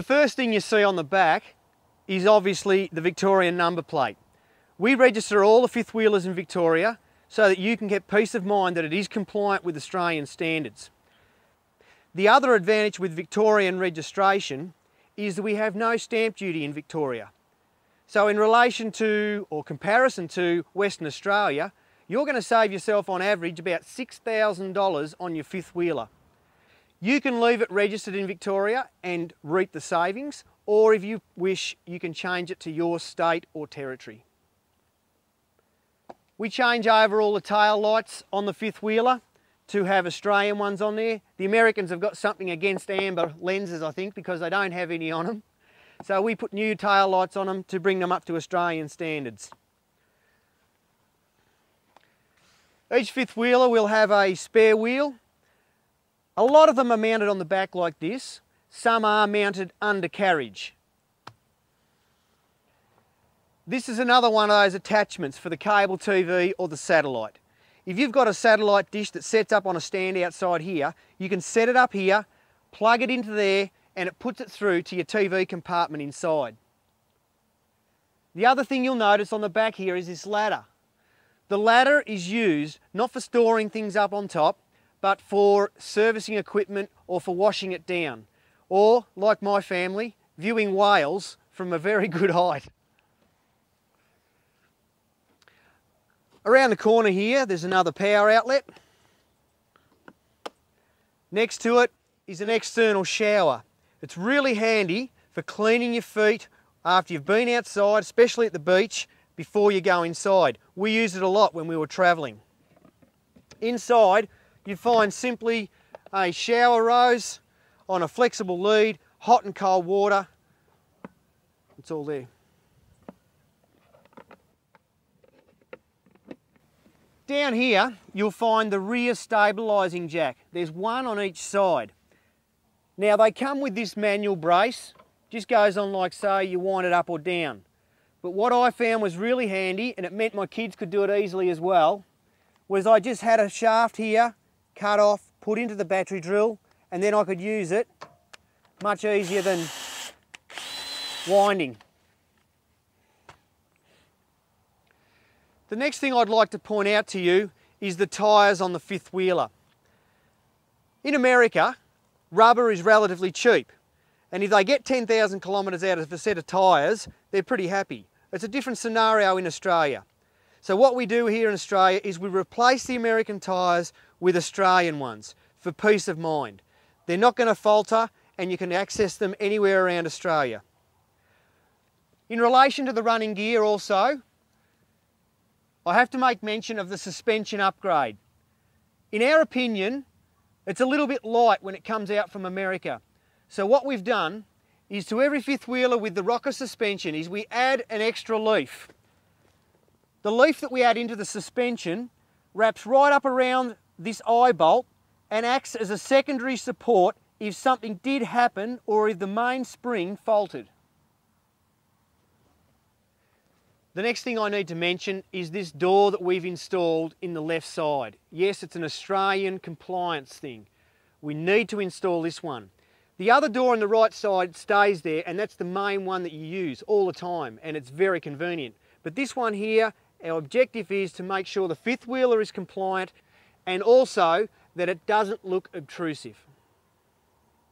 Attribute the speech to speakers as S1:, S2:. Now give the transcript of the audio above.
S1: The first thing you see on the back is obviously the Victorian number plate. We register all the fifth wheelers in Victoria so that you can get peace of mind that it is compliant with Australian standards. The other advantage with Victorian registration is that we have no stamp duty in Victoria. So in relation to, or comparison to Western Australia, you're going to save yourself on average about $6,000 on your fifth wheeler. You can leave it registered in Victoria and reap the savings, or if you wish, you can change it to your state or territory. We change over all the tail lights on the fifth wheeler to have Australian ones on there. The Americans have got something against amber lenses, I think, because they don't have any on them. So we put new tail lights on them to bring them up to Australian standards. Each fifth wheeler will have a spare wheel. A lot of them are mounted on the back like this. Some are mounted under carriage. This is another one of those attachments for the cable TV or the satellite. If you've got a satellite dish that sets up on a stand outside here, you can set it up here, plug it into there, and it puts it through to your TV compartment inside. The other thing you'll notice on the back here is this ladder. The ladder is used not for storing things up on top, but for servicing equipment or for washing it down. Or, like my family, viewing whales from a very good height. Around the corner here, there's another power outlet. Next to it is an external shower. It's really handy for cleaning your feet after you've been outside, especially at the beach, before you go inside. We used it a lot when we were travelling. Inside, you find simply a shower rose on a flexible lead, hot and cold water. It's all there. Down here, you'll find the rear stabilising jack. There's one on each side. Now they come with this manual brace, just goes on like so, you wind it up or down. But what I found was really handy, and it meant my kids could do it easily as well, was I just had a shaft here, cut off, put into the battery drill, and then I could use it much easier than winding. The next thing I'd like to point out to you is the tyres on the fifth wheeler. In America, rubber is relatively cheap, and if they get 10,000 kilometres out of a set of tyres, they're pretty happy. It's a different scenario in Australia. So what we do here in Australia is we replace the American tyres with Australian ones for peace of mind. They're not going to falter, and you can access them anywhere around Australia. In relation to the running gear also, I have to make mention of the suspension upgrade. In our opinion, it's a little bit light when it comes out from America. So what we've done is to every fifth wheeler with the rocker suspension is we add an extra leaf. The leaf that we add into the suspension wraps right up around this eye bolt and acts as a secondary support if something did happen or if the main spring faulted. The next thing I need to mention is this door that we've installed in the left side. Yes, it's an Australian compliance thing. We need to install this one. The other door on the right side stays there, and that's the main one that you use all the time, and it's very convenient. But this one here, our objective is to make sure the fifth wheeler is compliant and also that it doesn't look obtrusive.